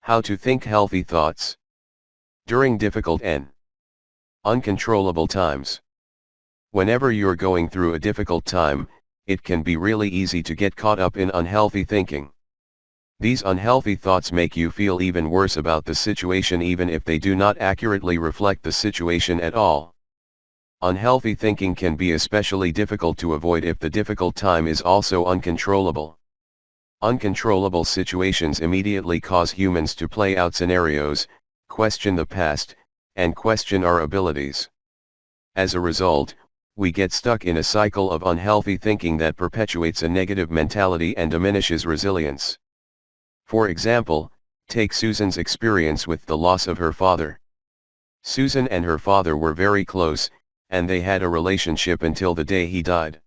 How to think healthy thoughts during difficult and uncontrollable times. Whenever you're going through a difficult time, it can be really easy to get caught up in unhealthy thinking. These unhealthy thoughts make you feel even worse about the situation even if they do not accurately reflect the situation at all. Unhealthy thinking can be especially difficult to avoid if the difficult time is also uncontrollable. Uncontrollable situations immediately cause humans to play out scenarios, question the past, and question our abilities. As a result, we get stuck in a cycle of unhealthy thinking that perpetuates a negative mentality and diminishes resilience. For example, take Susan's experience with the loss of her father. Susan and her father were very close, and they had a relationship until the day he died.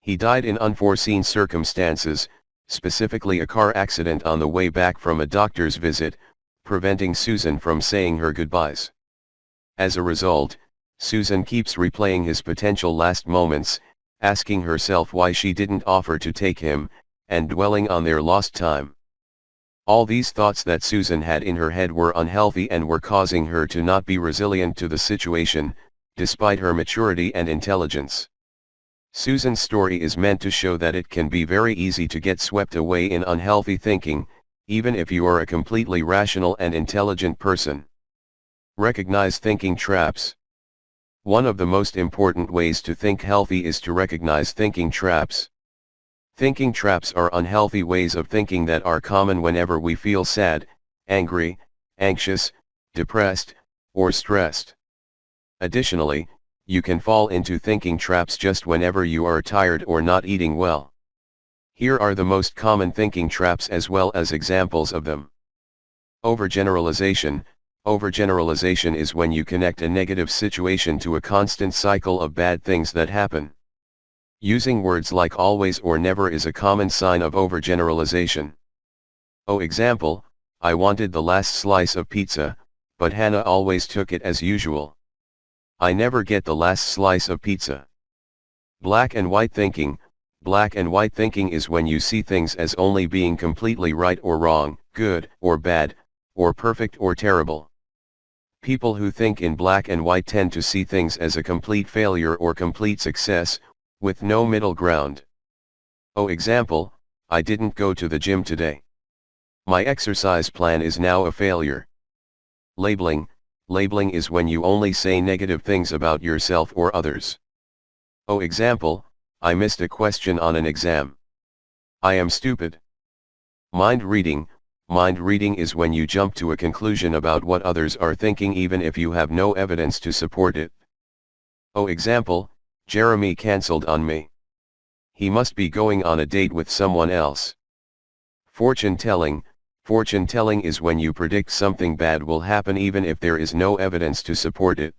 He died in unforeseen circumstances, specifically a car accident on the way back from a doctor's visit, preventing Susan from saying her goodbyes. As a result, Susan keeps replaying his potential last moments, asking herself why she didn't offer to take him, and dwelling on their lost time. All these thoughts that Susan had in her head were unhealthy and were causing her to not be resilient to the situation, despite her maturity and intelligence. Susan's story is meant to show that it can be very easy to get swept away in unhealthy thinking, even if you are a completely rational and intelligent person. Recognize thinking traps. One of the most important ways to think healthy is to recognize thinking traps. Thinking traps are unhealthy ways of thinking that are common whenever we feel sad, angry, anxious, depressed, or stressed. Additionally, you can fall into thinking traps just whenever you are tired or not eating well. Here are the most common thinking traps as well as examples of them. Overgeneralization. Overgeneralization is when you connect a negative situation to a constant cycle of bad things that happen. Using words like always or never is a common sign of overgeneralization. Example, I wanted the last slice of pizza, but Hannah always took it as usual. I never get the last slice of pizza. Black and white thinking. Black and white thinking is when you see things as only being completely right or wrong, good or bad, or perfect or terrible. People who think in black and white tend to see things as a complete failure or complete success, with no middle ground. Example, I didn't go to the gym today. My exercise plan is now a failure. Labeling. Labeling is when you only say negative things about yourself or others. Example, I missed a question on an exam. I am stupid. Mind reading. Mind reading is when you jump to a conclusion about what others are thinking even if you have no evidence to support it. Example, Jeremy cancelled on me. He must be going on a date with someone else. Fortune telling. Fortune telling is when you predict something bad will happen even if there is no evidence to support it.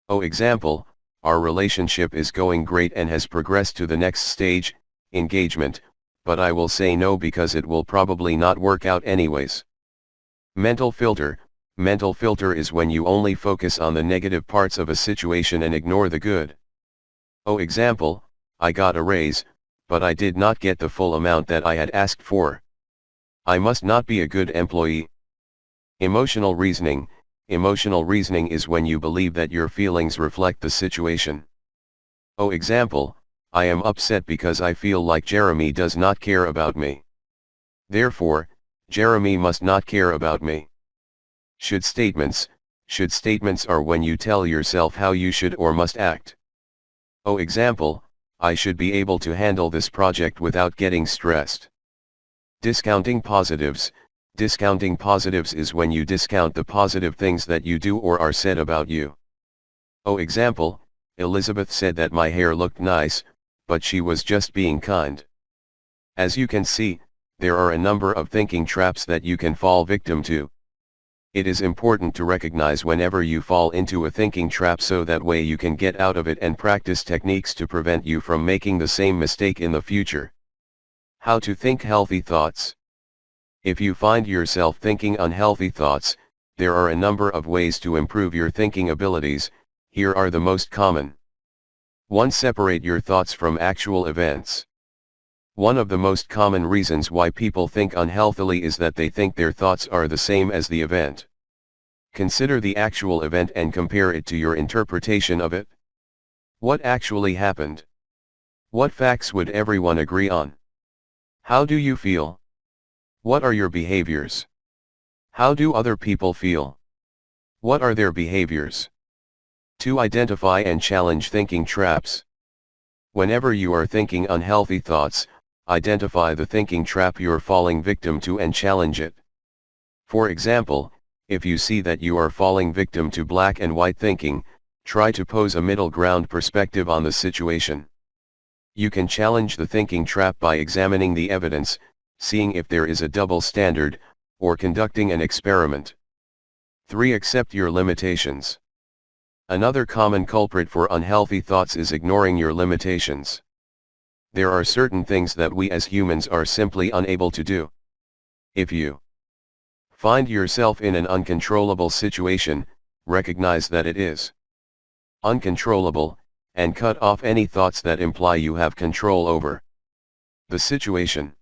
Example, our relationship is going great and has progressed to the next stage, engagement, but I will say no because it will probably not work out anyways. Mental filter. Mental filter is when you only focus on the negative parts of a situation and ignore the good. Example, I got a raise, but I did not get the full amount that I had asked for. I must not be a good employee. Emotional reasoning. Emotional reasoning is when you believe that your feelings reflect the situation. Example, I am upset because I feel like Jeremy does not care about me. Therefore, Jeremy must not care about me. Should statements. Should statements are when you tell yourself how you should or must act. Example, I should be able to handle this project without getting stressed. Discounting positives. Discounting positives is when you discount the positive things that you do or are said about you. Example, Elizabeth said that my hair looked nice, but she was just being kind. As you can see, there are a number of thinking traps that you can fall victim to. It is important to recognize whenever you fall into a thinking trap so that way you can get out of it and practice techniques to prevent you from making the same mistake in the future. How to think healthy thoughts. If you find yourself thinking unhealthy thoughts, there are a number of ways to improve your thinking abilities. Here are the most common. 1. Separate your thoughts from actual events. One of the most common reasons why people think unhealthily is that they think their thoughts are the same as the event. Consider the actual event and compare it to your interpretation of it. What actually happened? What facts would everyone agree on? How do you feel? What are your behaviors? How do other people feel? What are their behaviors? To identify and challenge thinking traps. Whenever you are thinking unhealthy thoughts, identify the thinking trap you're falling victim to and challenge it. For example, if you see that you are falling victim to black and white thinking, try to pose a middle ground perspective on the situation. You can challenge the thinking trap by examining the evidence, seeing if there is a double standard, or conducting an experiment. 3. Accept your limitations. Another common culprit for unhealthy thoughts is ignoring your limitations. There are certain things that we as humans are simply unable to do. If you find yourself in an uncontrollable situation, recognize that it is uncontrollable, and cut off any thoughts that imply you have control over the situation.